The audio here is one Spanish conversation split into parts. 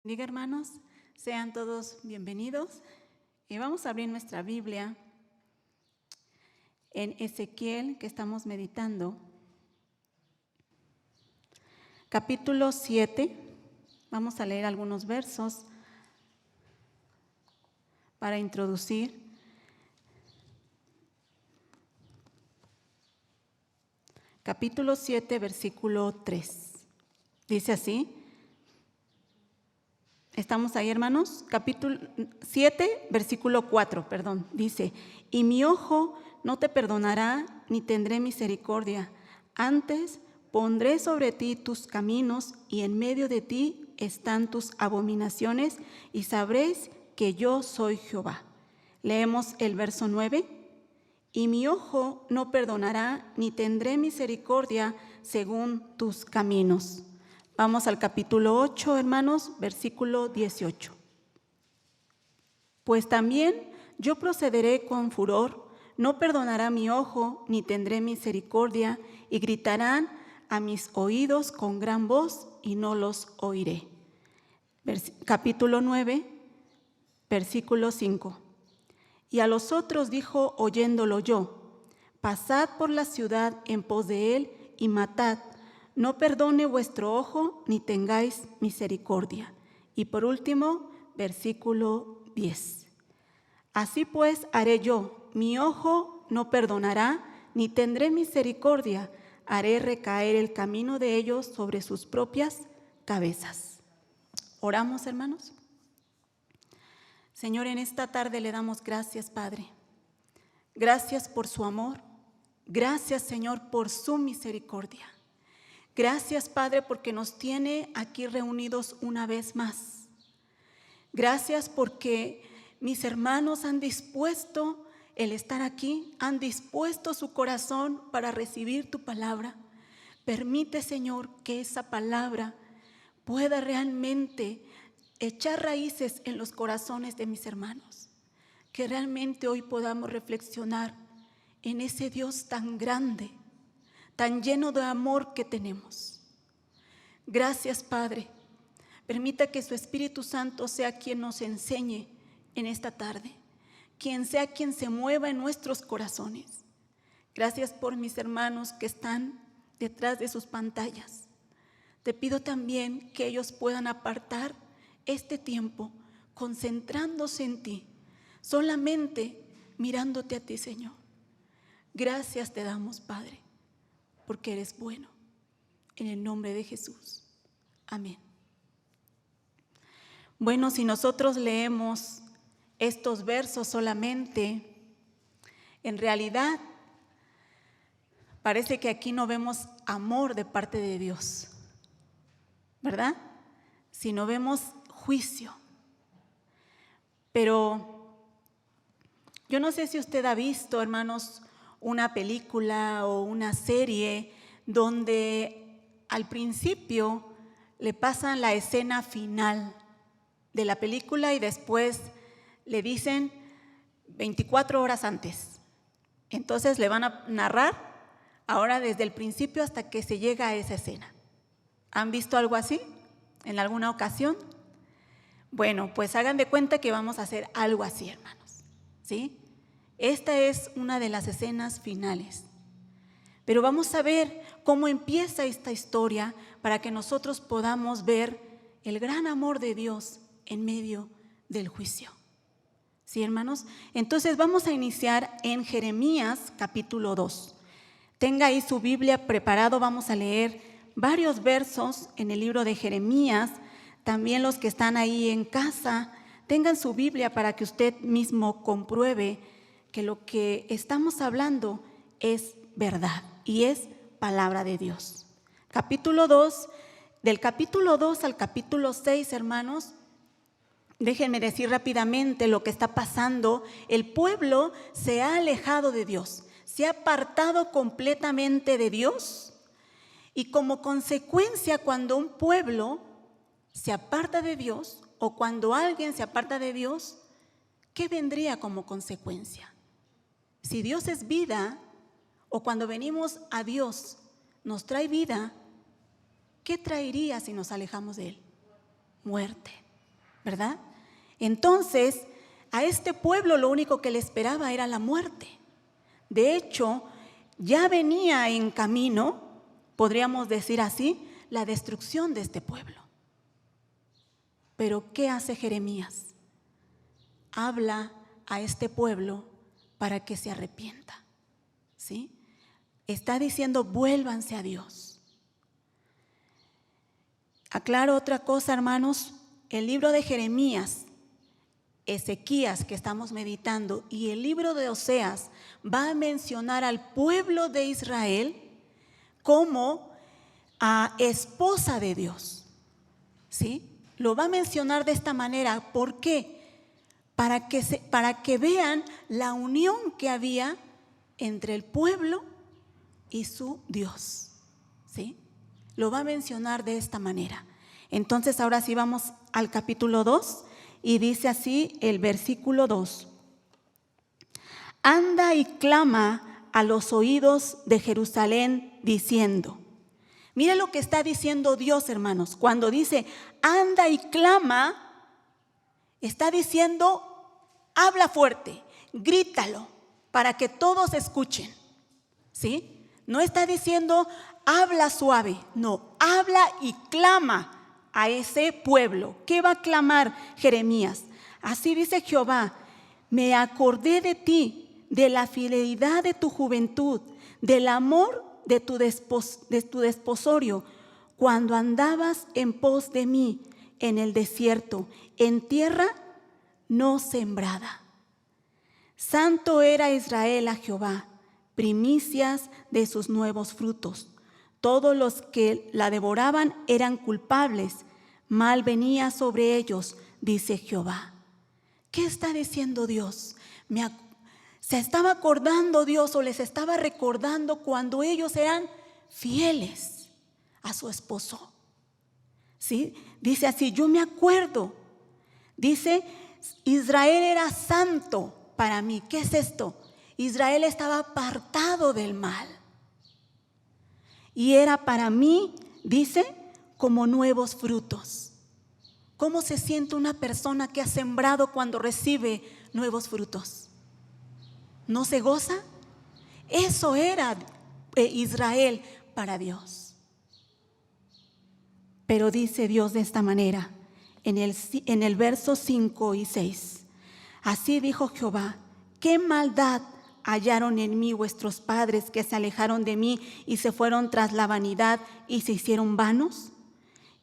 Diga, hermanos, sean todos bienvenidos y vamos a abrir nuestra Biblia en Ezequiel, que estamos meditando, capítulo 7. Vamos a leer algunos versos para introducir. Capítulo 7, versículo 3. Dice así. ¿Estamos ahí, hermanos? Capítulo 7, versículo 4, dice: y mi ojo no te perdonará, ni tendré misericordia. Antes pondré sobre ti tus caminos, y en medio de ti están tus abominaciones, y sabréis que yo soy Jehová. Leemos el verso 9. Y mi ojo no perdonará, ni tendré misericordia según tus caminos. Vamos al capítulo 8, hermanos, versículo 18. Pues también yo procederé con furor, no perdonará mi ojo, ni tendré misericordia, y gritarán a mis oídos con gran voz, y no los oiré. Capítulo 9, versículo 5. Y a los otros dijo, oyéndolo yo: pasad por la ciudad en pos de él, y matad. No perdone vuestro ojo, ni tengáis misericordia. Y por último, versículo 10. Así pues haré yo, mi ojo no perdonará, ni tendré misericordia. Haré recaer el camino de ellos sobre sus propias cabezas. ¿Oramos, hermanos? Señor, en esta tarde le damos gracias, Padre. Gracias por su amor. Gracias, Señor, por su misericordia. Gracias, Padre, porque nos tiene aquí reunidos una vez más. Gracias porque mis hermanos han dispuesto el estar aquí, han dispuesto su corazón para recibir tu palabra. Permite, Señor, que esa palabra pueda realmente echar raíces en los corazones de mis hermanos. Que realmente hoy podamos reflexionar en ese Dios tan grande, tan lleno de amor que tenemos. Gracias, Padre. Permita que su Espíritu Santo sea quien nos enseñe en esta tarde, quien sea quien se mueva en nuestros corazones. Gracias por mis hermanos que están detrás de sus pantallas. Te pido también que ellos puedan apartar este tiempo concentrándose en ti, solamente mirándote a ti, Señor. Gracias te damos, Padre, porque eres bueno. En el nombre de Jesús. Amén. Bueno, si nosotros leemos estos versos solamente, en realidad parece que aquí no vemos amor de parte de Dios, ¿verdad? Sino vemos juicio. Pero yo no sé si usted ha visto, hermanos, una película o una serie donde al principio le pasan la escena final de la película y después le dicen 24 horas antes. Entonces le van a narrar ahora desde el principio hasta que se llega a esa escena. ¿Han visto algo así en alguna ocasión? Bueno, pues hagan de cuenta que vamos a hacer algo así, hermanos, ¿sí? Esta es una de las escenas finales. Pero vamos a ver cómo empieza esta historia para que nosotros podamos ver el gran amor de Dios en medio del juicio. ¿Sí, hermanos? Entonces vamos a iniciar en Jeremías capítulo 2. Tenga ahí su Biblia preparado, vamos a leer varios versos en el libro de Jeremías. También los que están ahí en casa, tengan su Biblia para que usted mismo compruebe que lo que estamos hablando es verdad y es palabra de Dios. Capítulo 2, del capítulo 2 al capítulo 6, hermanos, déjenme decir rápidamente lo que está pasando. El pueblo se ha alejado de Dios, se ha apartado completamente de Dios, y como consecuencia, cuando un pueblo se aparta de Dios o cuando alguien se aparta de Dios, ¿qué vendría como consecuencia? Si Dios es vida, o cuando venimos a Dios nos trae vida, ¿qué traería si nos alejamos de Él? Muerte. ¿verdad? Entonces, a este pueblo lo único que le esperaba era la muerte. De hecho, ya venía en camino, podríamos decir así, la destrucción de este pueblo. Pero ¿qué hace Jeremías? Habla a este pueblo para que se arrepienta, ¿sí? Está diciendo, vuélvanse a Dios. Aclaro otra cosa, hermanos, el libro de Jeremías, Ezequías, que estamos meditando, y el libro de Oseas va a mencionar al pueblo de Israel como a esposa de Dios, ¿sí? Lo va a mencionar de esta manera. ¿Por qué? Para que vean la unión que había entre el pueblo y su Dios, ¿sí? Lo va a mencionar de esta manera. Entonces, ahora sí vamos al capítulo 2 y dice así el versículo 2. Anda y clama a los oídos de Jerusalén diciendo. Mira lo que está diciendo Dios, hermanos. Cuando dice anda y clama, está diciendo habla fuerte, grítalo para que todos escuchen, ¿sí? No está diciendo habla suave, no, habla y clama a ese pueblo. ¿Qué va a clamar Jeremías? Así dice Jehová, me acordé de ti, de la fidelidad de tu juventud, del amor de tu desposorio, cuando andabas en pos de mí en el desierto, en tierra no sembrada. Santo era Israel a Jehová, primicias de sus nuevos frutos. Todos los que la devoraban eran culpables, mal venía sobre ellos, dice Jehová. ¿Qué está diciendo Dios? Se estaba acordando Dios o les estaba recordando cuando ellos eran fieles a su esposo, ¿sí? Dice así, yo me acuerdo. Dice, Israel era santo para mí. ¿Qué es esto? Israel estaba apartado del mal. Y era para mí, dice, como nuevos frutos. ¿Cómo se siente una persona que ha sembrado cuando recibe nuevos frutos? ¿No se goza? Eso era Israel para Dios. Pero dice Dios de esta manera, en el verso 5 y 6. Así dijo Jehová, ¿qué maldad hallaron en mí vuestros padres que se alejaron de mí y se fueron tras la vanidad y se hicieron vanos?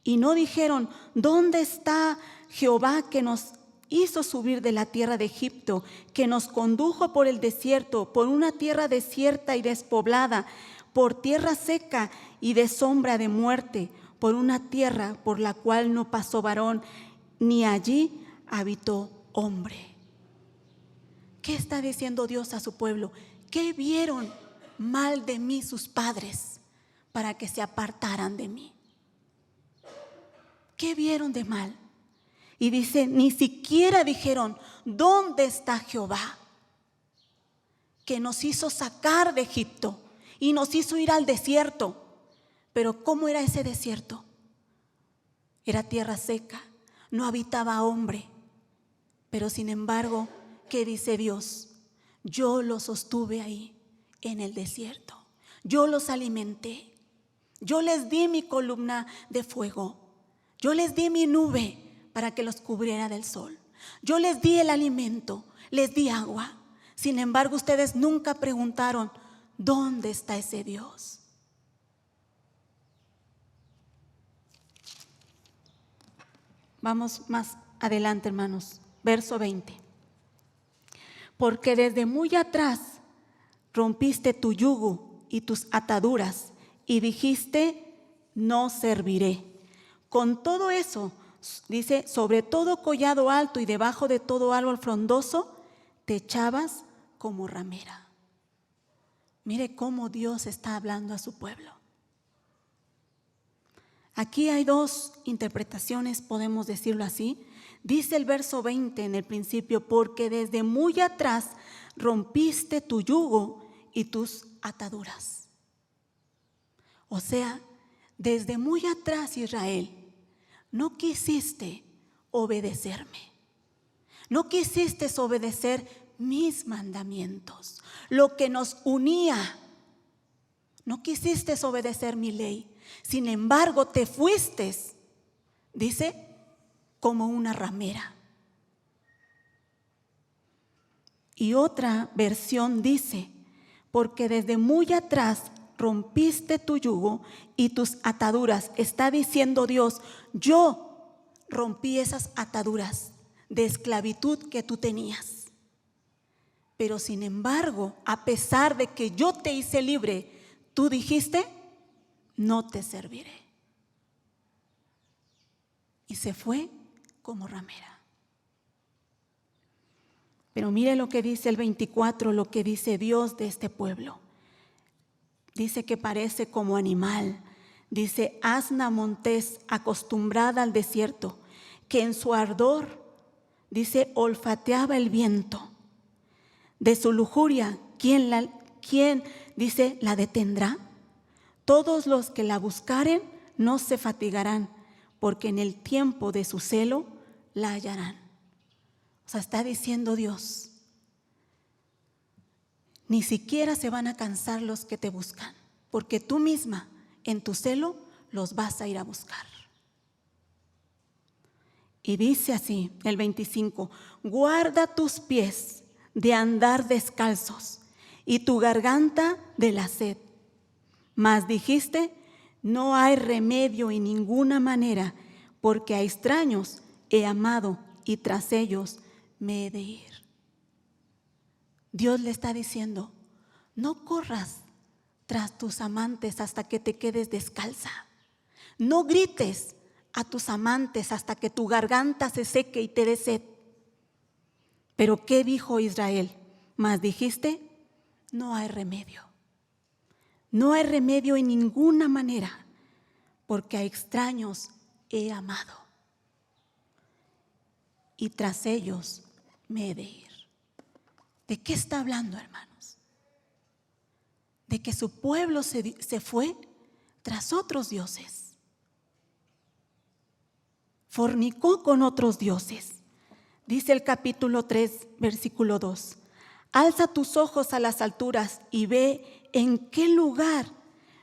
Y no dijeron, ¿dónde está Jehová que nos hizo subir de la tierra de Egipto, que nos condujo por el desierto, por una tierra desierta y despoblada, por tierra seca y de sombra de muerte, por una tierra por la cual no pasó varón, ni allí habitó hombre? ¿Qué está diciendo Dios a su pueblo? ¿Qué vieron mal de mí sus padres para que se apartaran de mí? ¿Qué vieron de mal? Y dice, ni siquiera dijeron, ¿dónde está Jehová? Que nos hizo sacar de Egipto y nos hizo ir al desierto. Pero ¿cómo era ese desierto? Era tierra seca, no habitaba hombre. Pero sin embargo, ¿qué dice Dios? Yo los sostuve ahí, en el desierto. Yo los alimenté. Yo les di mi columna de fuego. Yo les di mi nube para que los cubriera del sol. Yo les di el alimento, les di agua. Sin embargo, ustedes nunca preguntaron, ¿dónde está ese Dios? Vamos más adelante, hermanos. Verso 20. Porque desde muy atrás rompiste tu yugo y tus ataduras y dijiste, no serviré. Con todo eso, dice, sobre todo collado alto y debajo de todo árbol frondoso, te echabas como ramera. Mire cómo Dios está hablando a su pueblo. Aquí hay dos interpretaciones, podemos decirlo así. Dice el verso 20 en el principio, porque desde muy atrás rompiste tu yugo y tus ataduras. O sea, desde muy atrás, Israel, no quisiste obedecerme. No quisiste obedecer mis mandamientos, lo que nos unía. No quisiste obedecer mi ley. Sin embargo, te fuiste, dice, como una ramera. Y otra versión dice, porque desde muy atrás rompiste tu yugo y tus ataduras. Está diciendo Dios, yo rompí esas ataduras de esclavitud que tú tenías. Pero sin embargo, a pesar de que yo te hice libre, tú dijiste, no te serviré. Y se fue como ramera. Pero mire lo que dice el 24, lo que dice Dios de este pueblo. Dice que parece como animal. Dice, asna montés acostumbrada al desierto, que en su ardor, dice, olfateaba el viento. De su lujuria, ¿quién dice, la detendrá? Todos los que la buscaren no se fatigarán, porque en el tiempo de su celo la hallarán. O sea, está diciendo Dios, ni siquiera se van a cansar los que te buscan, porque tú misma en tu celo los vas a ir a buscar. Y dice así, el 25, guarda tus pies de andar descalzos y tu garganta de la sed. Mas dijiste, no hay remedio en ninguna manera, porque a extraños he amado y tras ellos me he de ir. Dios le está diciendo, no corras tras tus amantes hasta que te quedes descalza. No grites a tus amantes hasta que tu garganta se seque y te dé sed. Pero ¿qué dijo Israel? Mas dijiste, no hay remedio. No hay remedio en ninguna manera, porque a extraños he amado. Y tras ellos me he de ir. ¿De qué está hablando, hermanos? De que su pueblo se fue tras otros dioses. Fornicó con otros dioses. Dice el capítulo 3, versículo 2. Alza tus ojos a las alturas y ve en qué lugar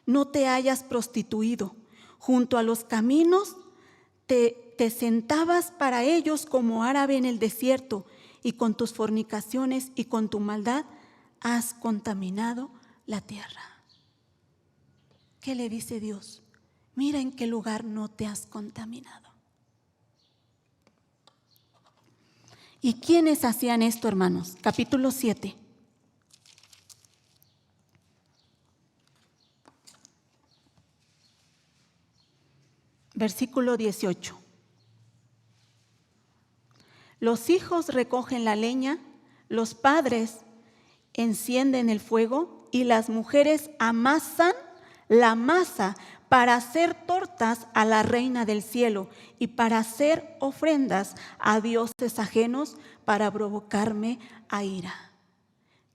no te hayas prostituido. Junto a los caminos te sentabas para ellos como árabe en el desierto, y con tus fornicaciones y con tu maldad has contaminado la tierra. ¿Qué le dice Dios? Mira en qué lugar no te has contaminado. ¿Y quiénes hacían esto, hermanos? Capítulo 7. Versículo 18. Los hijos recogen la leña, los padres encienden el fuego y las mujeres amasan la masa para hacer tortas a la reina del cielo y para hacer ofrendas a dioses ajenos para provocarme a ira.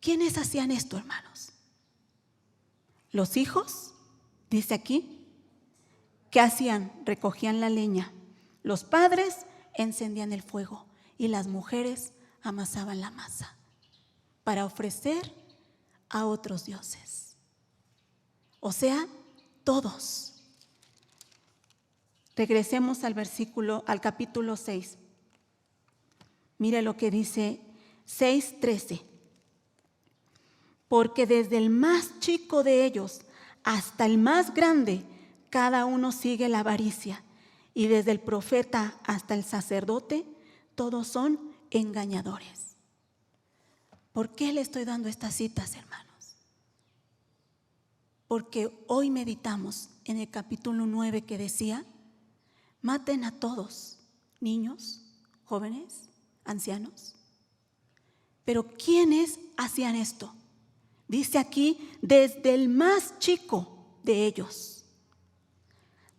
¿Quiénes hacían esto, hermanos? Los hijos, dice aquí, ¿qué hacían? Recogían la leña. Los padres encendían el fuego y las mujeres amasaban la masa para ofrecer a otros dioses. O sea, todos. Regresemos al capítulo 6. Mire lo que dice 6:13. Porque desde el más chico de ellos hasta el más grande, cada uno sigue la avaricia, y desde el profeta hasta el sacerdote, todos son engañadores. ¿Por qué le estoy dando estas citas, hermanos? Porque hoy meditamos en el capítulo 9 que decía, maten a todos, niños, jóvenes, ancianos. Pero ¿quiénes hacían esto? Dice aquí, desde el más chico de ellos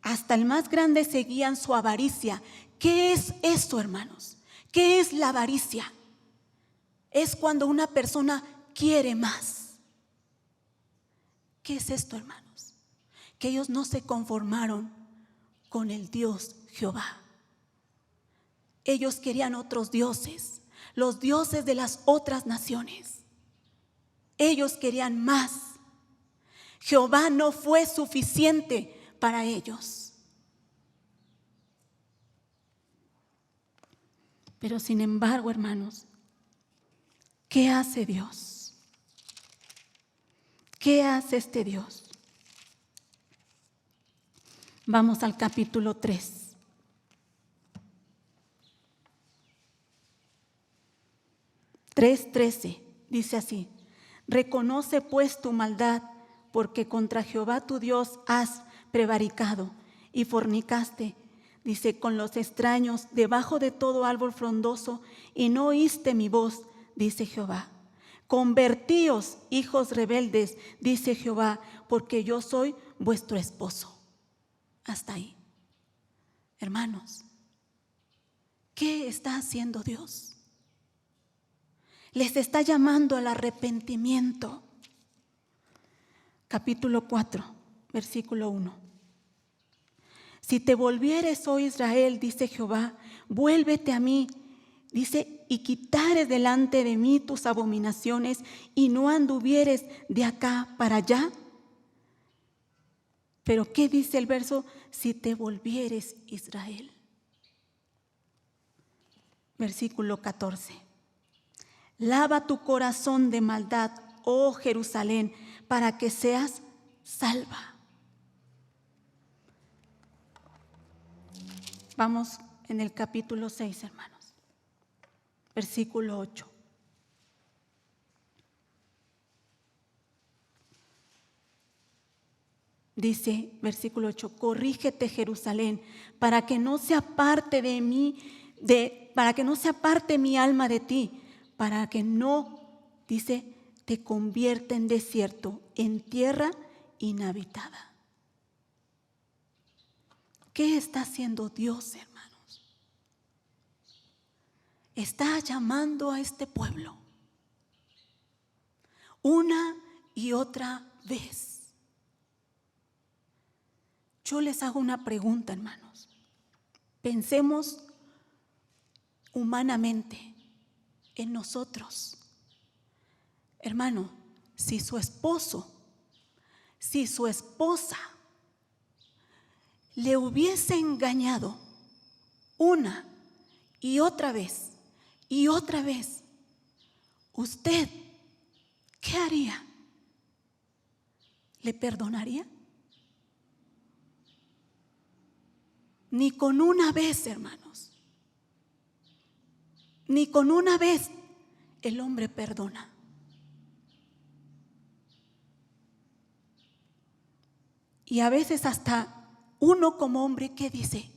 hasta el más grande seguían su avaricia. ¿Qué es esto, hermanos? ¿Qué es la avaricia? Es cuando una persona quiere más. ¿Qué es esto, hermanos? Que ellos no se conformaron con el Dios Jehová. ellos querían otros dioses, los dioses de las otras naciones. Ellos querían más. Jehová no fue suficiente para ellos. Pero sin embargo, hermanos, ¿qué hace Dios? ¿Qué hace este Dios? Vamos al capítulo 3. 3:13 dice así: reconoce pues tu maldad, porque contra Jehová tu Dios has prevaricado y fornicaste, dice, con los extraños debajo de todo árbol frondoso, y no oíste mi voz, dice Jehová. Convertíos, hijos rebeldes, dice Jehová, porque yo soy vuestro esposo. Hasta ahí. Hermanos, ¿qué está haciendo Dios? Les está llamando al arrepentimiento. Capítulo 4, versículo 1. Si te volvieres, oh Israel, dice Jehová, vuélvete a mí, dice, y quitares delante de mí tus abominaciones, y no anduvieres de acá para allá. Pero ¿qué dice el verso? Si te volvieres, Israel. Versículo 14. Lava tu corazón de maldad, oh Jerusalén, para que seas salva. Vamos en el capítulo 6, hermanos. Versículo 8. Dice, versículo 8, corrígete, Jerusalén, para que no se aparte de mí, para que no se aparte mi alma de ti, para que no, dice, te convierta en desierto, en tierra inhabitada. ¿Qué está haciendo Dios, hermanos? Está llamando a este pueblo una y otra vez. Yo les hago una pregunta, hermanos. Pensemos humanamente en nosotros. Hermano, si su esposo, si su esposa le hubiese engañado una y otra vez, ¿usted qué haría? ¿Le perdonaría? Ni con una vez, hermanos. Ni con una vez el hombre perdona. Y a veces hasta uno como hombre, ¿qué dice?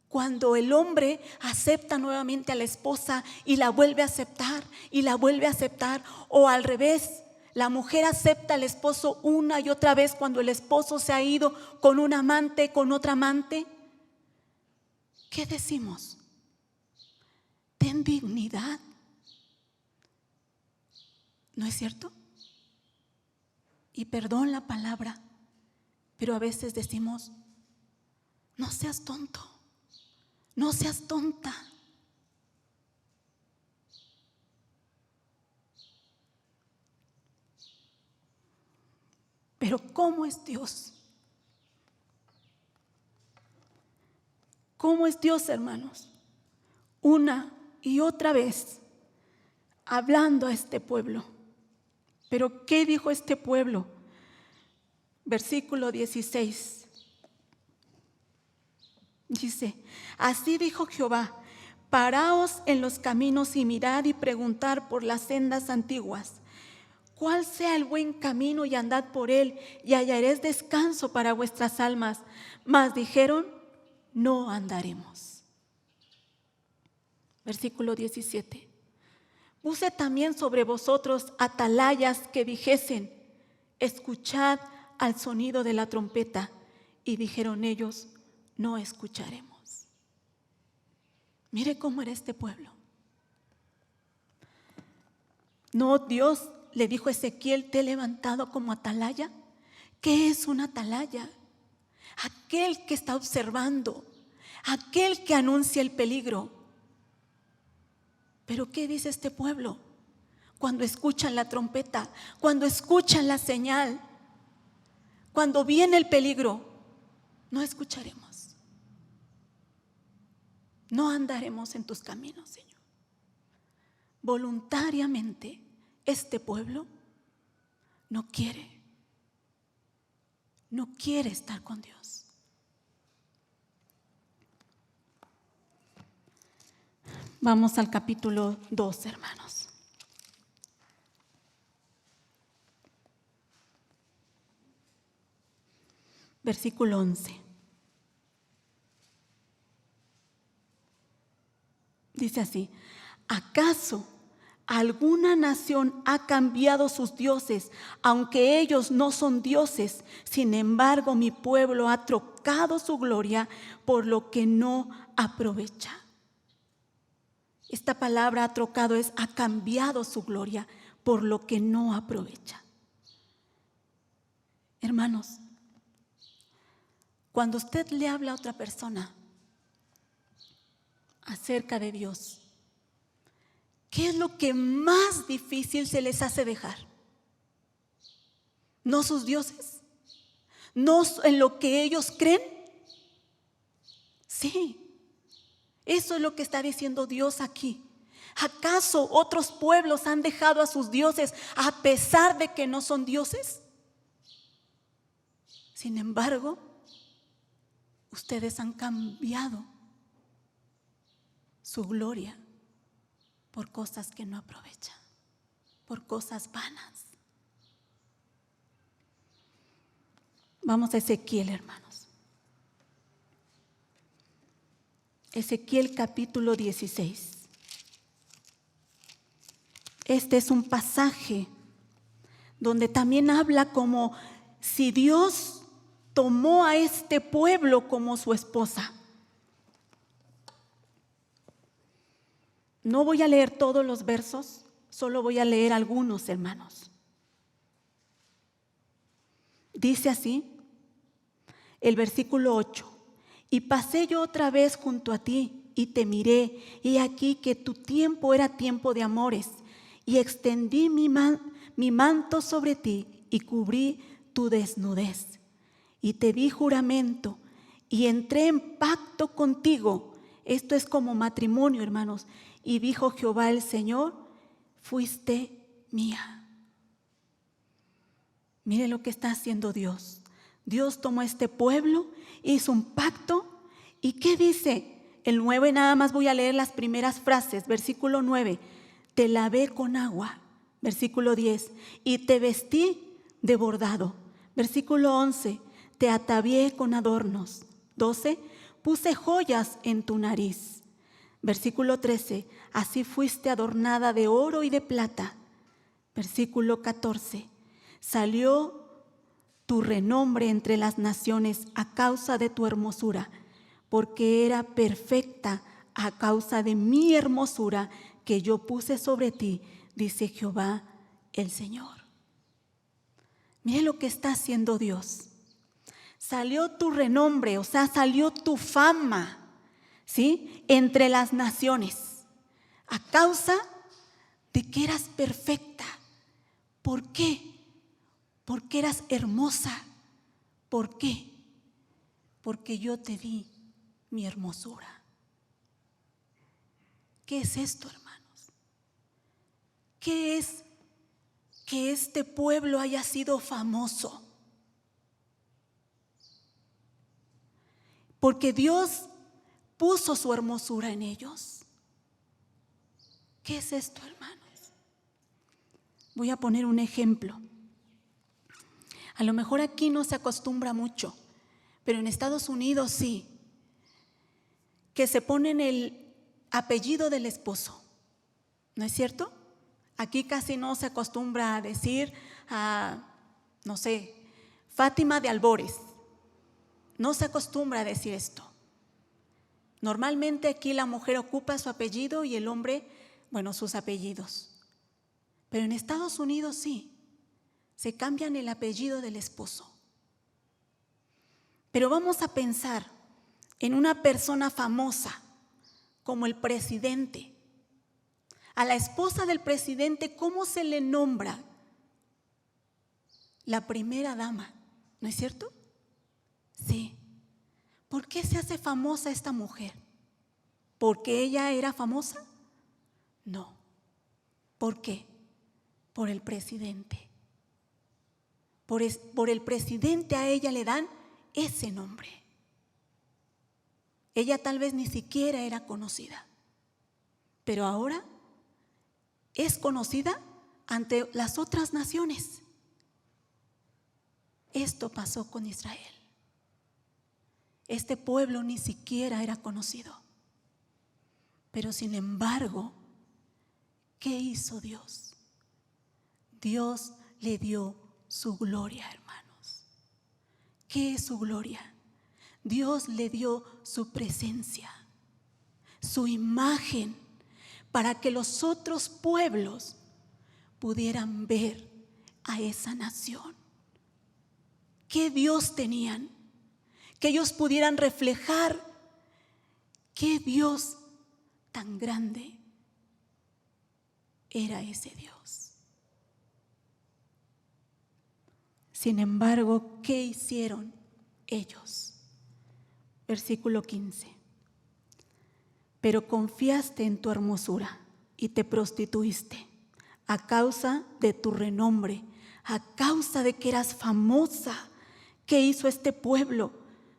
Cuando el hombre acepta nuevamente a la esposa y la vuelve a aceptar y la vuelve a aceptar, o al revés, la mujer acepta al esposo una y otra vez cuando el esposo se ha ido con un amante, con otra amante. ¿Qué decimos? Ten dignidad. ¿No es cierto? Y perdón la palabra, pero a veces decimos, no seas tonto, no seas tonta. Pero ¿cómo es Dios? ¿Cómo es Dios, hermanos? Una y otra vez hablando a este pueblo. Pero ¿qué dijo este pueblo? Versículo 16. Dice, así dijo Jehová, paraos en los caminos y mirad y preguntad por las sendas antiguas, cuál sea el buen camino, y andad por él, y hallaréis descanso para vuestras almas. Mas dijeron, no andaremos. Versículo 17. Puse también sobre vosotros atalayas que dijesen, escuchad al sonido de la trompeta. Y dijeron ellos, no escucharemos. Mire cómo era este pueblo. No, Dios le dijo a Ezequiel, te he levantado como atalaya. ¿Qué es una atalaya? Aquel que está observando, aquel que anuncia el peligro. Pero ¿qué dice este pueblo? Cuando escuchan la trompeta, cuando escuchan la señal, cuando viene el peligro, no escucharemos. No andaremos en tus caminos, Señor. Voluntariamente, este pueblo no quiere estar con Dios. Vamos al capítulo 2, hermanos. Versículo 11. Dice así: ¿acaso alguna nación ha cambiado sus dioses, aunque ellos no son dioses? Sin embargo, mi pueblo ha trocado su gloria por lo que no aprovecha. Esta palabra ha trocado es ha cambiado su gloria por lo que no aprovecha. Hermanos, cuando usted le habla a otra persona acerca de Dios, ¿qué es lo que más difícil se les hace dejar? ¿No sus dioses? ¿No en lo que ellos creen? Sí, eso es lo que está diciendo Dios aquí. ¿Acaso otros pueblos han dejado a sus dioses a pesar de que no son dioses? Sin embargo, ustedes han cambiado su gloria por cosas que no aprovechan, por cosas vanas. Vamos a Ezequiel, hermanos. Ezequiel capítulo 16. Este es un pasaje donde también habla como si Dios tomó a este pueblo como su esposa. No voy a leer todos los versos, solo voy a leer algunos, hermanos. Dice así el versículo 8: y pasé yo otra vez junto a ti y te miré, y aquí que tu tiempo era tiempo de amores, y extendí mi manto sobre ti y cubrí tu desnudez, y te di juramento y entré en pacto contigo. Esto es como matrimonio, hermanos. Y dijo Jehová el Señor: fuiste mía. Mire lo que está haciendo Dios. Dios tomó este pueblo, hizo un pacto. ¿Y qué dice? El 9, nada más voy a leer las primeras frases. Versículo 9: te lavé con agua. Versículo 10: y te vestí de bordado. Versículo 11: te atavié con adornos. 12: puse joyas en tu nariz. Versículo 13: así fuiste adornada de oro y de plata. Versículo 14: salió tu renombre entre las naciones a causa de tu hermosura, porque era perfecta a causa de mi hermosura que yo puse sobre ti, dice Jehová el Señor. Mire lo que está haciendo Dios. Salió tu renombre, o sea, salió tu fama, ¿sí?, entre las naciones, a causa de que eras perfecta. ¿Por qué? Porque eras hermosa. ¿Por qué? Porque yo te di mi hermosura. ¿Qué es esto, hermanos? ¿Qué es que este pueblo haya sido famoso? Porque Dios puso su hermosura en ellos. ¿Qué es esto, hermanos? Voy a poner un ejemplo. A lo mejor aquí no se acostumbra mucho, pero en Estados Unidos sí, que se ponen el apellido del esposo. ¿No es cierto? Aquí casi no se acostumbra a decir, no sé, Fátima de Albores. No se acostumbra a decir esto. Normalmente aquí la mujer ocupa su apellido y el hombre, bueno, sus apellidos. Pero en Estados Unidos sí, se cambian el apellido del esposo. Pero vamos a pensar en una persona famosa como el presidente. A la esposa del presidente, ¿cómo se le nombra? La primera dama, ¿no es cierto? Sí. ¿Por qué se hace famosa esta mujer? ¿Porque ella era famosa? No. ¿Por qué? Por el presidente. Por el presidente a ella le dan ese nombre. Ella tal vez ni siquiera era conocida, pero ahora es conocida ante las otras naciones. Esto pasó con Israel. Este pueblo ni siquiera era conocido, pero sin embargo, ¿qué hizo Dios? Dios le dio su gloria, hermanos. ¿Qué es su gloria? Dios le dio su presencia, su imagen, para que los otros pueblos pudieran ver a esa nación. ¿Qué Dios tenían? Que ellos pudieran reflejar qué Dios tan grande era ese Dios. Sin embargo, ¿qué hicieron ellos? Versículo 15. Pero confiaste en tu hermosura y te prostituiste a causa de tu renombre, a causa de que eras famosa. ¿Qué hizo este pueblo?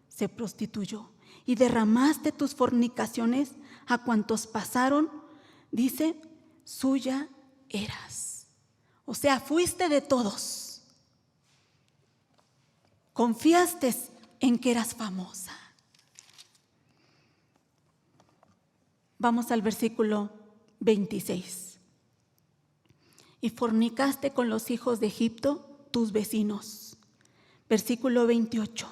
Se prostituyó y derramaste tus fornicaciones a cuantos pasaron, dice, suya eras. O sea, fuiste de todos. Confiaste en que eras famosa. Vamos al versículo 26. Y fornicaste con los hijos de Egipto, tus vecinos. Versículo 28.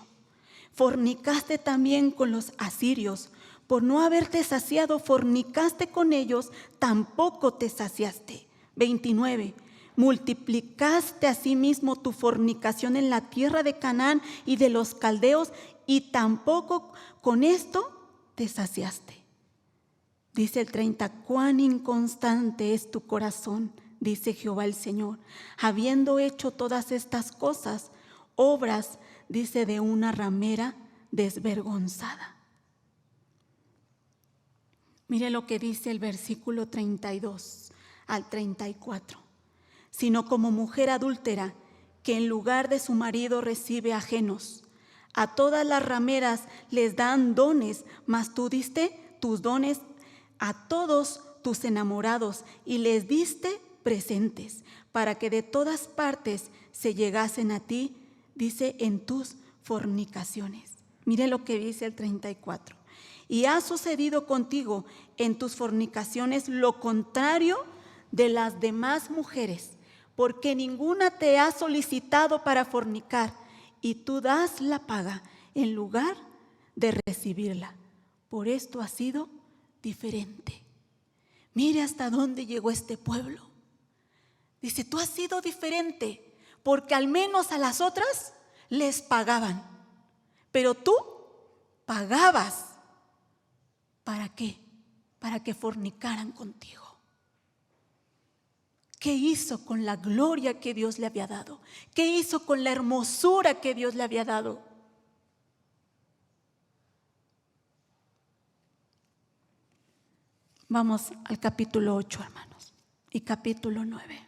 Fornicaste también con los asirios. Por no haberte saciado, fornicaste con ellos, tampoco te saciaste. 29. Multiplicaste asimismo tu fornicación en la tierra de Canaán y de los caldeos, y tampoco con esto te saciaste. Dice el 30, cuán inconstante es tu corazón, dice Jehová el Señor, habiendo hecho todas estas cosas, obras, dice, de una ramera desvergonzada. Mire lo que dice el versículo 32 al 34. Sino como mujer adúltera, que en lugar de su marido recibe ajenos. A todas las rameras les dan dones, mas tú diste tus dones a todos tus enamorados y les diste presentes, para que de todas partes se llegasen a ti, dice, en tus fornicaciones. Mire lo que dice el 34. Y ha sucedido contigo en tus fornicaciones lo contrario de las demás mujeres, porque ninguna te ha solicitado para fornicar, y tú das la paga en lugar de recibirla. Por esto ha sido diferente. Mire hasta dónde llegó este pueblo. Dice, tú has sido diferente, porque al menos a las otras les pagaban, pero tú pagabas. ¿Para qué? Para que fornicaran contigo. ¿Qué hizo con la gloria que Dios le había dado? ¿Qué hizo con la hermosura que Dios le había dado? Vamos al capítulo 8, hermanos, y capítulo 9.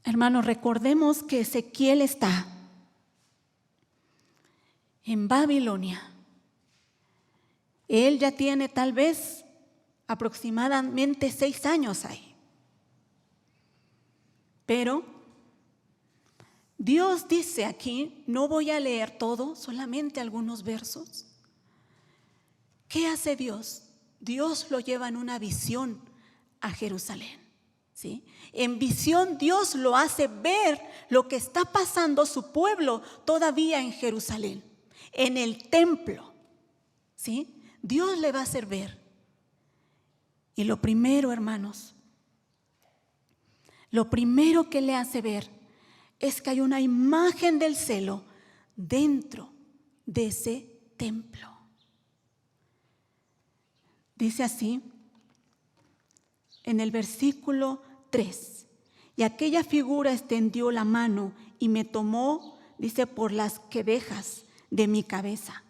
Hermanos, recordemos que Ezequiel está en Babilonia. Él ya tiene tal vez aproximadamente 6 años ahí. Pero Dios dice aquí, no voy a leer todo, solamente algunos versos. ¿Qué hace Dios? Dios lo lleva en una visión a Jerusalén, ¿sí? En visión Dios lo hace ver lo que está pasando su pueblo todavía en Jerusalén, en el templo, ¿sí? Dios le va a hacer ver. Y lo primero, hermanos, lo primero que le hace ver es que hay una imagen del cielo dentro de ese templo. Dice así en el versículo 3: y aquella figura extendió la mano y me tomó, dice, por las quevejas de mi cabeza.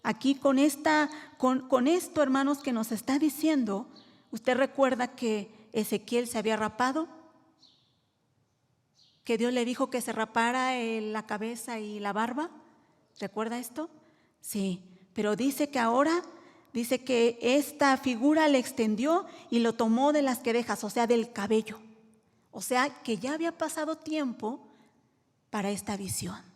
Aquí con esto, hermanos, que nos está diciendo, ¿usted recuerda que Ezequiel se había rapado? Que Dios le dijo que se rapara la cabeza y la barba. ¿Recuerda esto? Sí, pero dice que ahora, dice que esta figura le extendió y lo tomó de las quevejas, o sea, del cabello. O sea, que ya había pasado tiempo para esta visión.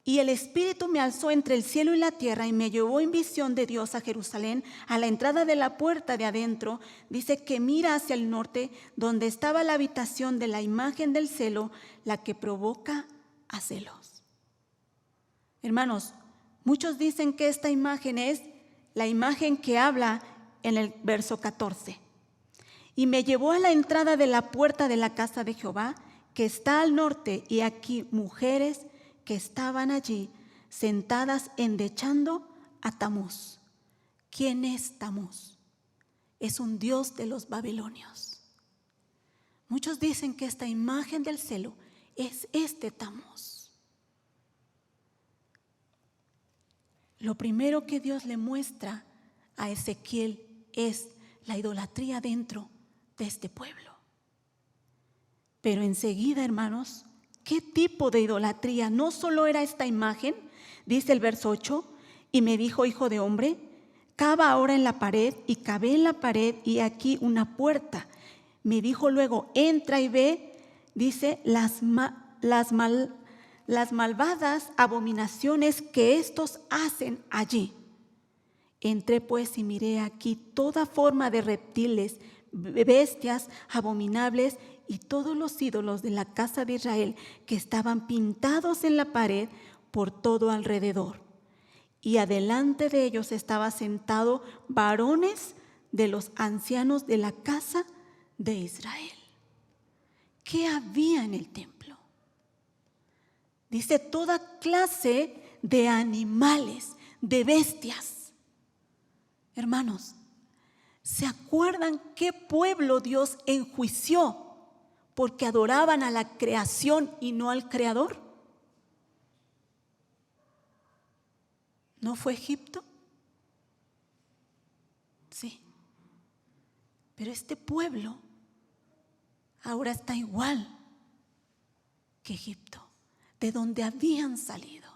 Y el Espíritu me alzó entre el cielo y la tierra y me llevó en visión de Dios a Jerusalén, a la entrada de la puerta de adentro. Dice que mira hacia el norte, donde estaba la habitación de la imagen del celo, la que provoca a celos. Hermanos, muchos dicen que esta imagen es la imagen que habla en el verso 14. Y me llevó a la entrada de la puerta de la casa de Jehová, que está al norte, y aquí mujeres que estaban allí sentadas endechando a Tamuz. ¿Quién es Tamuz? Es un dios de los babilonios. Muchos dicen que esta imagen del celo es este Tamuz. Lo primero que Dios le muestra a Ezequiel es la idolatría dentro de este pueblo. Pero enseguida, hermanos, ¿qué tipo de idolatría? No solo era esta imagen, dice el verso 8, y me dijo: hijo de hombre, cava ahora en la pared, y cavé en la pared, y aquí una puerta. Me dijo luego: entra y ve, dice, las malvadas abominaciones que estos hacen allí. Entré pues y miré aquí toda forma de reptiles, bestias abominables y todos los ídolos de la casa de Israel que estaban pintados en la pared por todo alrededor. Y adelante de ellos estaba sentado varones de los ancianos de la casa de Israel. ¿Qué había en el templo? Dice toda clase de animales, de bestias. Hermanos, ¿se acuerdan qué pueblo Dios enjuició porque adoraban a la creación y no al Creador? ¿No fue Egipto? Sí. Pero este pueblo ahora está igual que Egipto, de donde habían salido.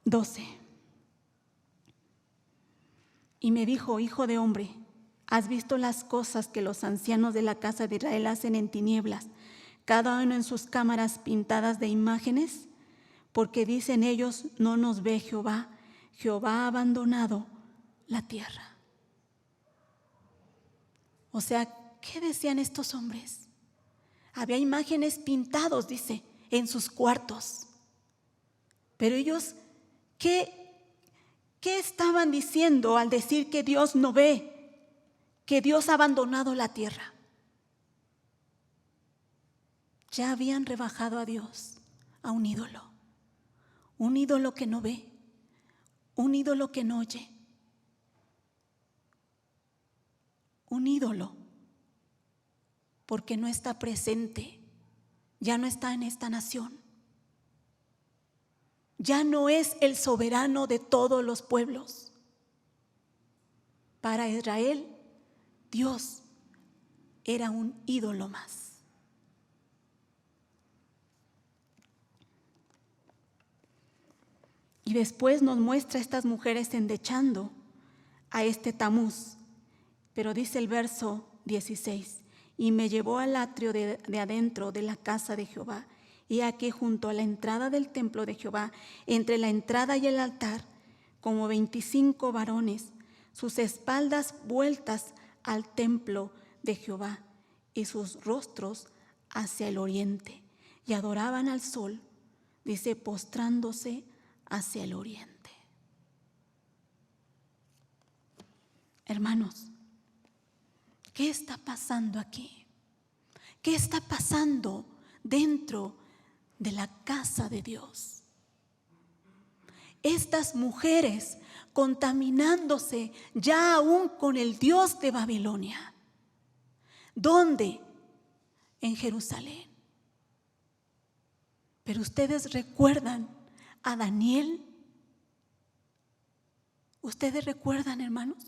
12. Y me dijo: hijo de hombre, ¿has visto las cosas que los ancianos de la casa de Israel hacen en tinieblas, cada uno en sus cámaras pintadas de imágenes? Porque dicen ellos: no nos ve Jehová, Jehová ha abandonado la tierra. O sea, ¿qué decían estos hombres? Había imágenes pintados, dice, en sus cuartos. Pero ellos, ¿qué estaban diciendo al decir que Dios no ve, que Dios ha abandonado la tierra? Ya habían rebajado a Dios a un ídolo que no ve, un ídolo que no oye, un ídolo porque no está presente, ya no está en esta nación, ya no es el soberano de todos los pueblos. Para Israel, Dios era un ídolo más. Y después nos muestra a estas mujeres endechando a este Tamuz. Pero dice el verso 16: y me llevó al atrio de adentro de la casa de Jehová, y aquí junto a la entrada del templo de Jehová, entre la entrada y el altar, como 25 varones, sus espaldas vueltas al templo de Jehová y sus rostros hacia el oriente, y adoraban al sol, dice, postrándose hacia el oriente. Hermanos, ¿qué está pasando aquí? ¿Qué está pasando dentro de la casa de Dios? Estas mujeres contaminándose ya aún con el Dios de Babilonia. ¿Dónde? En Jerusalén. Pero ustedes recuerdan a Daniel. ¿Ustedes recuerdan, hermanos?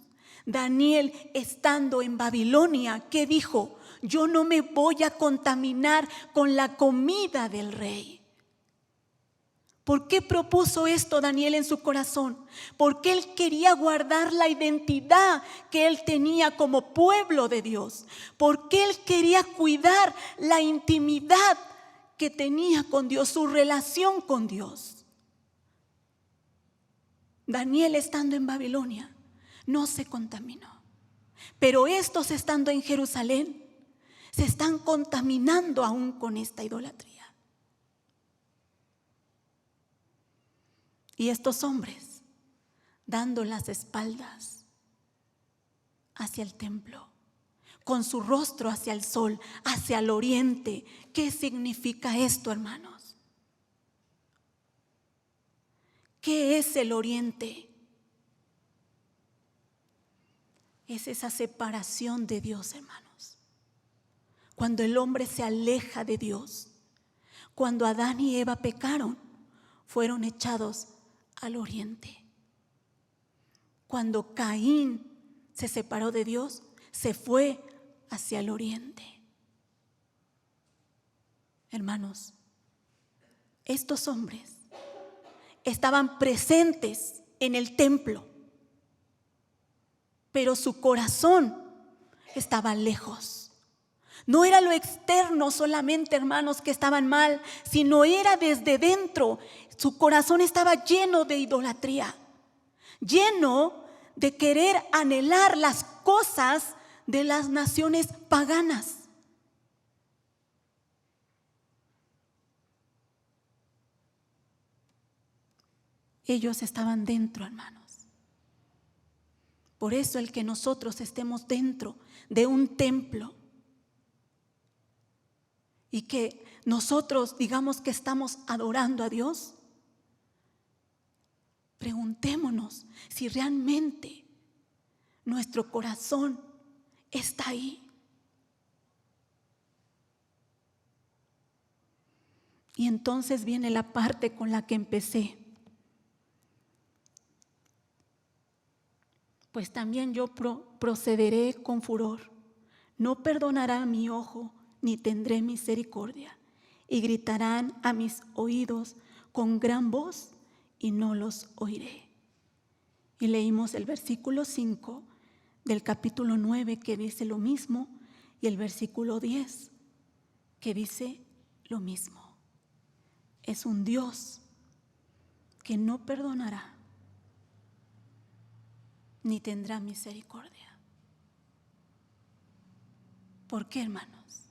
Daniel, estando en Babilonia, ¿qué dijo? Yo no me voy a contaminar con la comida del rey. ¿Por qué propuso esto Daniel en su corazón? Porque él quería guardar la identidad que él tenía como pueblo de Dios. Porque él quería cuidar la intimidad que tenía con Dios, su relación con Dios. Daniel, estando en Babilonia, no se contaminó. Pero estos, estando en Jerusalén, se están contaminando aún con esta idolatría. Y estos hombres dando las espaldas hacia el templo, con su rostro hacia el sol, hacia el oriente. ¿Qué significa esto, hermanos? ¿Qué es el oriente? Es esa separación de Dios, hermanos. Cuando el hombre se aleja de Dios, cuando Adán y Eva pecaron, fueron echados al oriente. Cuando Caín se separó de Dios, se fue hacia el oriente. Hermanos, estos hombres estaban presentes en el templo, pero su corazón estaba lejos. No era lo externo solamente, hermanos, que estaban mal, sino era desde dentro. Su corazón estaba lleno de idolatría, lleno de querer anhelar las cosas de las naciones paganas. Ellos estaban dentro, hermanos. Por eso el que nosotros estemos dentro de un templo y que nosotros digamos que estamos adorando a Dios, preguntémonos si realmente nuestro corazón está ahí. Y entonces viene la parte con la que empecé. Pues también yo procederé con furor. No perdonará mi ojo, ni tendré misericordia. Y gritarán a mis oídos con gran voz, y no los oiré. Y leímos el versículo 5 del capítulo 9 que dice lo mismo, y el versículo 10 que dice lo mismo. Es un Dios que no perdonará ni tendrá misericordia. ¿Por qué, hermanos?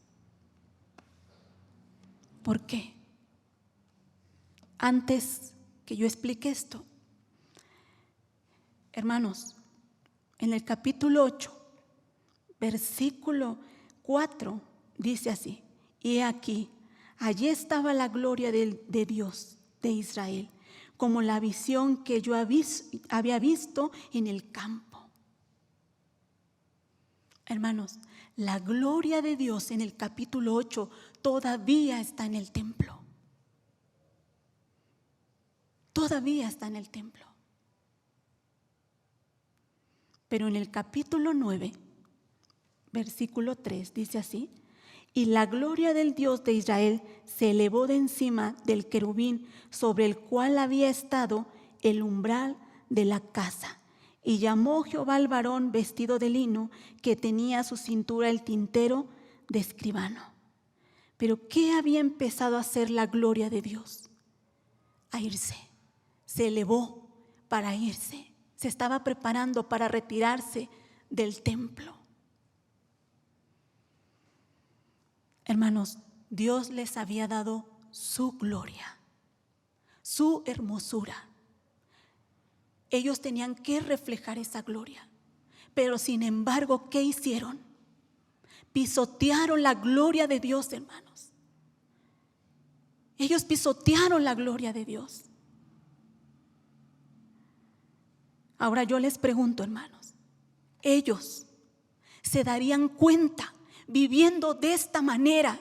¿Por qué? Antes que yo explique esto, hermanos, en el capítulo 8, versículo 4, dice así: y he aquí, allí estaba la gloria de Dios de Israel, como la visión que yo había visto en el campo. Hermanos, la gloria de Dios en el capítulo 8 todavía está en el templo. Todavía está en el templo. Pero en el capítulo 9, versículo 3, dice así: y la gloria del Dios de Israel se elevó de encima del querubín sobre el cual había estado el umbral de la casa. Y llamó Jehová al varón vestido de lino que tenía a su cintura el tintero de escribano. Pero ¿qué había empezado a hacer la gloria de Dios? A irse. Se elevó para irse. Se estaba preparando para retirarse del templo. Hermanos, Dios les había dado su gloria, su hermosura. Ellos tenían que reflejar esa gloria. Pero sin embargo, ¿qué hicieron? pisotearon la gloria de Dios, hermanos. Ellos pisotearon la gloria de Dios. Ahora yo les pregunto, hermanos, ellos se darían cuenta viviendo de esta manera,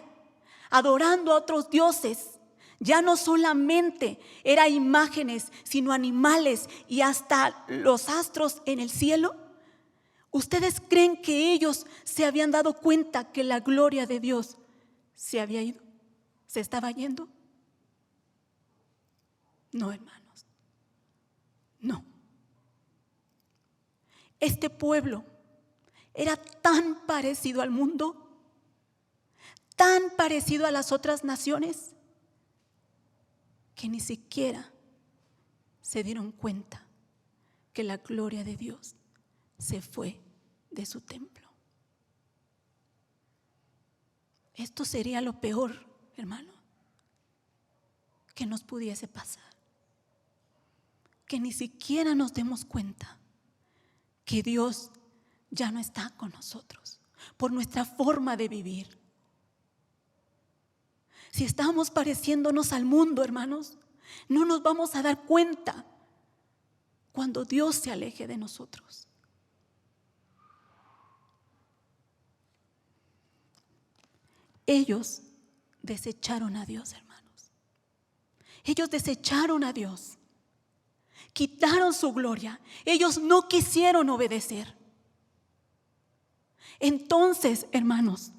adorando a otros dioses. Ya no solamente eran imágenes, sino animales y hasta los astros en el cielo. ¿Ustedes creen que ellos se habían dado cuenta que la gloria de Dios se había ido? ¿Se estaba yendo? No, hermanos, no. Este pueblo era tan parecido al mundo, tan parecido a las otras naciones, que ni siquiera se dieron cuenta que la gloria de Dios se fue de su templo. Esto sería lo peor, hermano, que nos pudiese pasar. Que ni siquiera nos demos cuenta que Dios ya no está con nosotros por nuestra forma de vivir. Si estamos pareciéndonos al mundo, hermanos, no nos vamos a dar cuenta cuando Dios se aleje de nosotros. Ellos desecharon a Dios, hermanos. Ellos desecharon a Dios. Quitaron su gloria. Ellos no quisieron obedecer. Entonces, hermanos,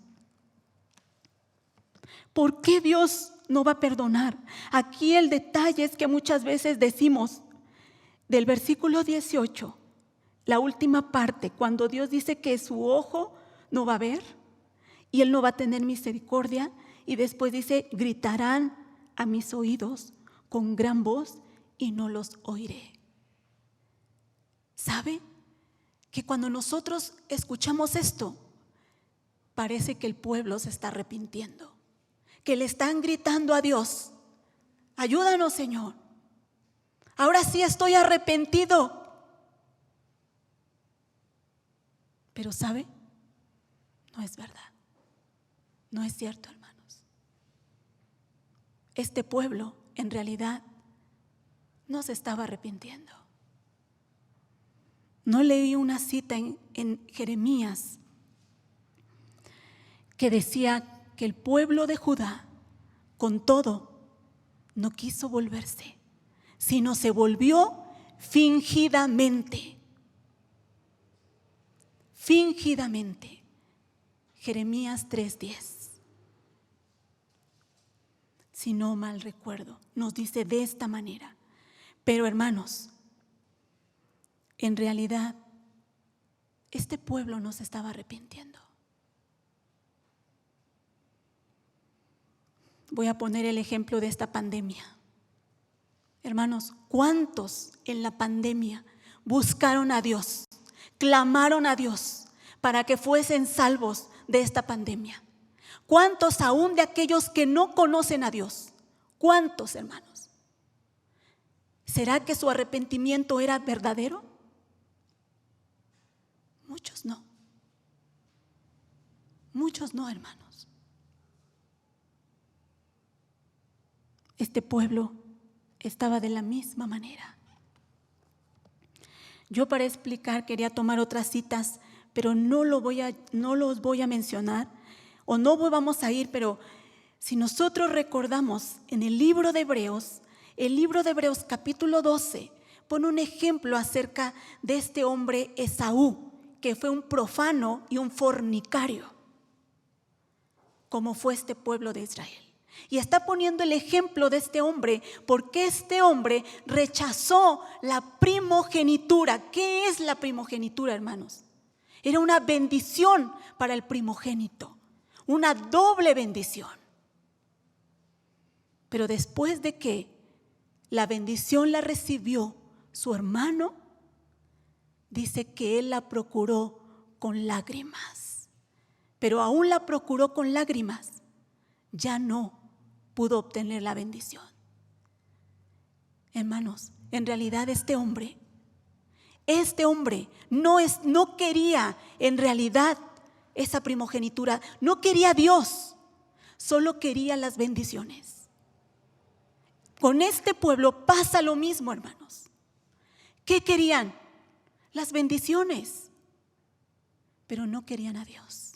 ¿por qué Dios no va a perdonar? Aquí el detalle es que muchas veces decimos del versículo 18, la última parte, cuando Dios dice que su ojo no va a ver y Él no va a tener misericordia, y después dice, gritarán a mis oídos con gran voz y no los oiré. ¿Sabe? Que cuando nosotros escuchamos esto, parece que el pueblo se está arrepintiendo, que le están gritando a Dios, ayúdanos, Señor, ahora sí estoy arrepentido. Pero ¿sabe? No es verdad, no es cierto, hermanos. Este pueblo en realidad no se estaba arrepintiendo. No leí una cita en Jeremías que decía que el pueblo de Judá, con todo, no quiso volverse, sino se volvió fingidamente. Fingidamente. Jeremías 3:10. Si no mal recuerdo, nos dice de esta manera. Pero hermanos, en realidad, este pueblo no se estaba arrepintiendo. Voy a poner el ejemplo de esta pandemia. Hermanos, ¿cuántos en la pandemia buscaron a Dios, clamaron a Dios para que fuesen salvos de esta pandemia? ¿Cuántos aún de aquellos que no conocen a Dios? ¿Cuántos, hermanos? ¿Será que su arrepentimiento era verdadero? Muchos no. Muchos no, hermanos. Este pueblo estaba de la misma manera. Yo para explicar quería tomar otras citas, pero no los voy a mencionar, o no vamos a ir, pero si nosotros recordamos en el libro de Hebreos capítulo 12, pone un ejemplo acerca de este hombre Esaú, que fue un profano y un fornicario, como fue este pueblo de Israel. Y está poniendo el ejemplo de este hombre, porque este hombre rechazó la primogenitura. ¿Qué es la primogenitura, hermanos? Era una bendición para el primogénito, una doble bendición. Pero después de que la bendición la recibió su hermano, dice que él la procuró con lágrimas. Pero aún la procuró con lágrimas, ya no pudo obtener la bendición. Hermanos, en realidad este hombre no quería en realidad esa primogenitura. No quería a Dios, solo quería las bendiciones. Con este pueblo pasa lo mismo, hermanos. ¿Qué querían? Las bendiciones, pero no querían a Dios.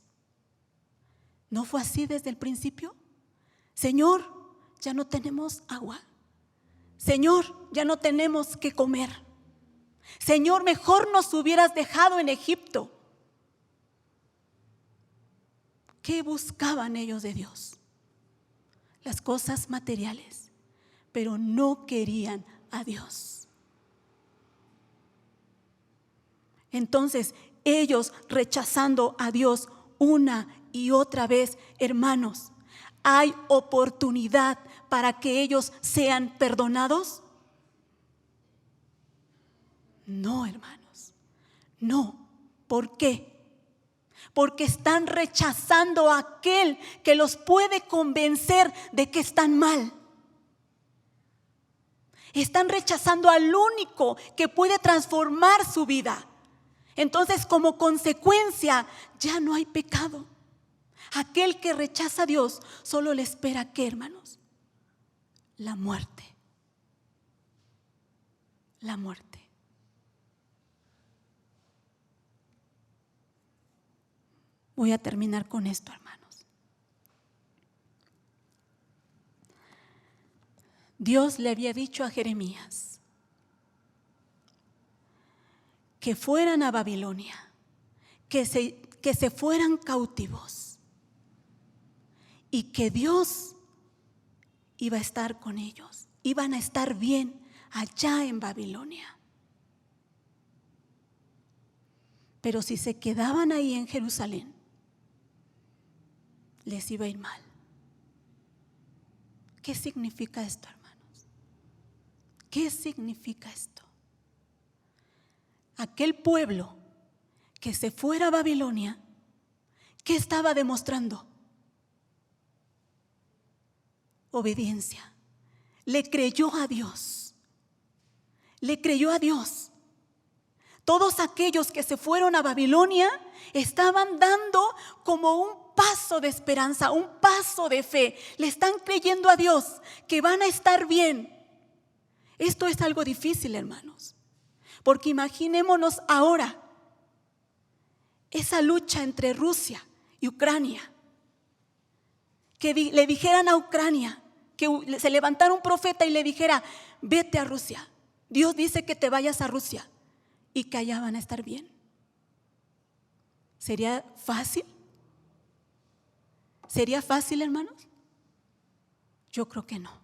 ¿No fue así desde el principio? Señor, ya no tenemos agua. Señor, ya no tenemos que comer. Señor, mejor nos hubieras dejado en Egipto. ¿Qué buscaban ellos de Dios? Las cosas materiales, pero no querían a Dios. Entonces, ellos rechazando a Dios una y otra vez, hermanos, ¿hay oportunidad para que ellos sean perdonados? No, hermanos, no. ¿Por qué? Porque están rechazando a aquel que los puede convencer de que están mal. Están rechazando al único que puede transformar su vida. Entonces, como consecuencia, ya no hay pecado. Aquel que rechaza a Dios solo le espera, ¿qué, hermanos? La muerte. La muerte. Voy a terminar con esto, hermanos. Dios le había dicho a Jeremías que fueran a Babilonia, que se fueran cautivos y que Dios iba a estar con ellos, iban a estar bien allá en Babilonia. Pero si se quedaban ahí en Jerusalén, les iba a ir mal. ¿Qué significa esto, hermanos? ¿Qué significa esto? Aquel pueblo que se fuera a Babilonia, ¿qué estaba demostrando? Obediencia. Le creyó a Dios. Le creyó a Dios. Todos aquellos que se fueron a Babilonia estaban dando como un paso de esperanza, un paso de fe. Le están creyendo a Dios que van a estar bien. Esto es algo difícil, hermanos, porque imaginémonos ahora esa lucha entre Rusia y Ucrania. Que le dijeran a Ucrania, que se levantara un profeta y le dijera: vete a Rusia. Dios dice que te vayas a Rusia y que allá van a estar bien. ¿Sería fácil? ¿Sería fácil, hermanos? Yo creo que no.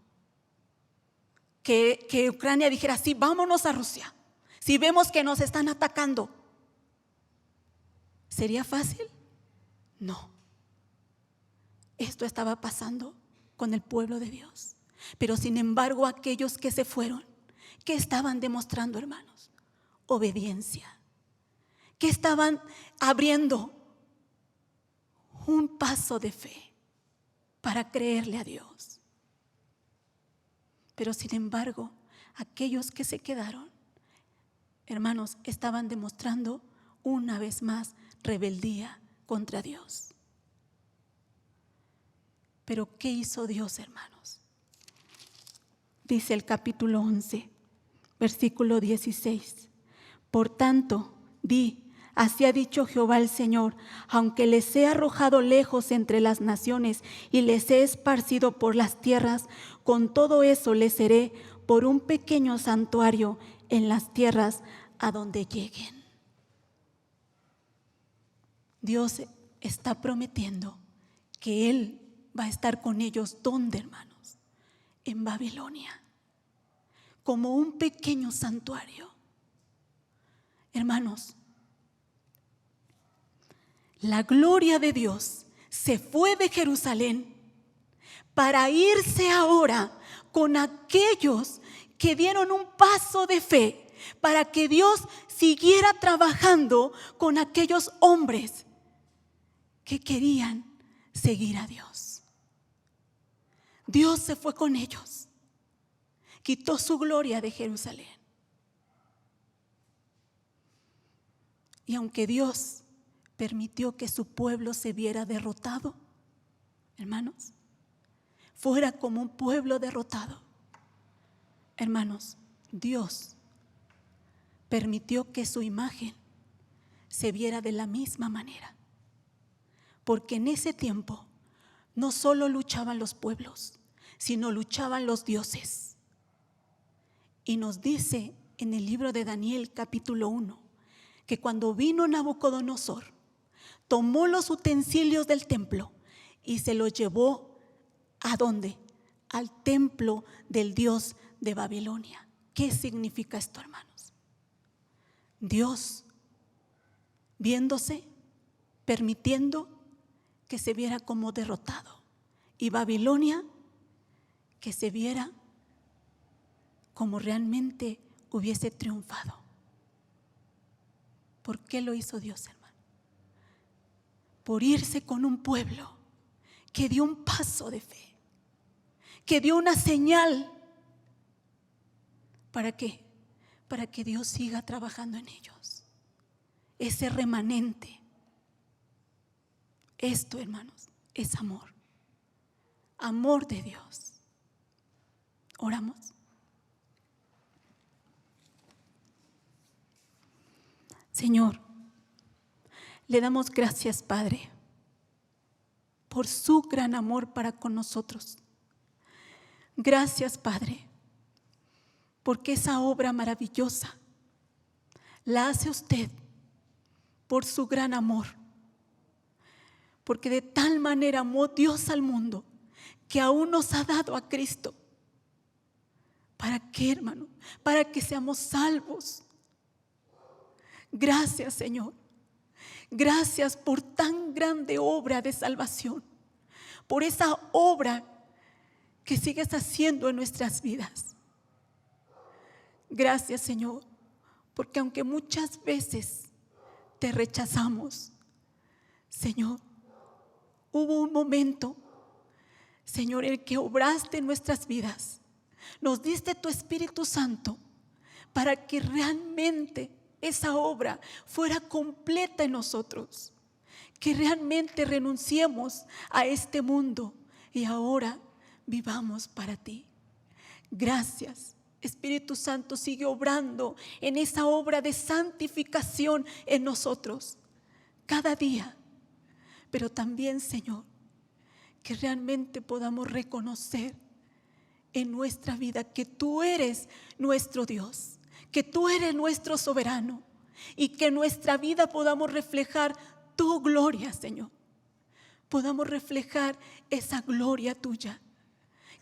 Que Ucrania dijera: sí, vámonos a Rusia, si vemos que nos están atacando. ¿Sería fácil? No. Esto estaba pasando con el pueblo de Dios. Pero sin embargo, aquellos que se fueron, ¿qué estaban demostrando, hermanos? Obediencia. ¿Qué estaban abriendo? Un paso de fe para creerle a Dios. Pero sin embargo, aquellos que se quedaron, hermanos, estaban demostrando una vez más rebeldía contra Dios. Pero ¿qué hizo Dios, hermanos? Dice el capítulo 11, versículo 16. Por tanto, di: así ha dicho Jehová el Señor: aunque les he arrojado lejos entre las naciones y les he esparcido por las tierras, con todo eso les seré por un pequeño santuario en las tierras a donde lleguen. Dios está prometiendo que Él va a estar con ellos. ¿Dónde, hermanos? En Babilonia, como un pequeño santuario. Hermanos, la gloria de Dios se fue de Jerusalén para irse ahora con aquellos que dieron un paso de fe, para que Dios siguiera trabajando con aquellos hombres que querían seguir a Dios. Dios se fue con ellos, quitó su gloria de Jerusalén. Y aunque Dios permitió que su pueblo se viera derrotado. Hermanos, fuera como un pueblo derrotado. Hermanos, Dios permitió que su imagen se viera de la misma manera. Porque en ese tiempo no solo luchaban los pueblos, sino luchaban los dioses. Y nos dice en el libro de Daniel capítulo 1, que cuando vino Nabucodonosor, tomó los utensilios del templo y se los llevó ¿a dónde? Al templo del Dios de Babilonia. ¿Qué significa esto, hermanos? Dios viéndose, permitiendo que se viera como derrotado, y Babilonia que se viera como realmente hubiese triunfado. ¿Por qué lo hizo Dios, hermano? Por irse con un pueblo que dio un paso de fe, que dio una señal. ¿Para qué? Para que Dios siga trabajando en ellos. Ese remanente. Esto, hermanos, es amor. Amor de Dios. Oramos. Señor, le damos gracias, Padre, por su gran amor para con nosotros. Gracias, Padre, porque esa obra maravillosa la hace usted por su gran amor. Porque de tal manera amó Dios al mundo que aún nos ha dado a Cristo. ¿Para qué, hermano? Para que seamos salvos. Gracias, Señor. Gracias por tan grande obra de salvación. Por esa obra que sigues haciendo en nuestras vidas. Gracias, Señor, porque aunque muchas veces te rechazamos, Señor, hubo un momento, Señor, en el que obraste en nuestras vidas. Nos diste tu Espíritu Santo para que realmente esa obra fuera completa en nosotros. Que realmente renunciemos a este mundo y ahora vivamos para ti. Gracias, Espíritu Santo, sigue obrando en esa obra de santificación en nosotros cada día. Pero también, Señor, que realmente podamos reconocer en nuestra vida que tú eres nuestro Dios, que tú eres nuestro soberano y que en nuestra vida podamos reflejar tu gloria, Señor. Podamos reflejar esa gloria tuya.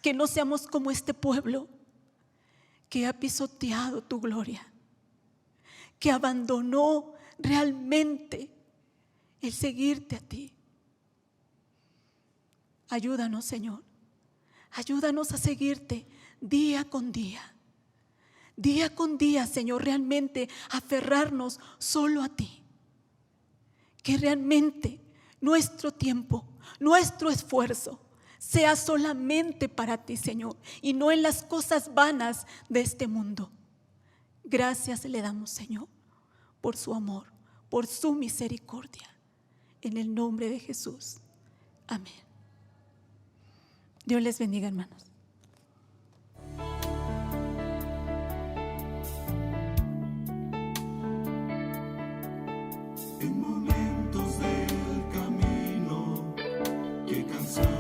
Que no seamos como este pueblo que ha pisoteado tu gloria, que abandonó realmente el seguirte a ti. Ayúdanos, Señor. Ayúdanos a seguirte día con día. Día con día, Señor, realmente aferrarnos solo a ti. Que realmente nuestro tiempo, nuestro esfuerzo sea solamente para ti, Señor, y no en las cosas vanas de este mundo. Gracias le damos, Señor, por su amor, por su misericordia. En el nombre de Jesús. Amén. Dios les bendiga, hermanos. En momentos del camino que cansamos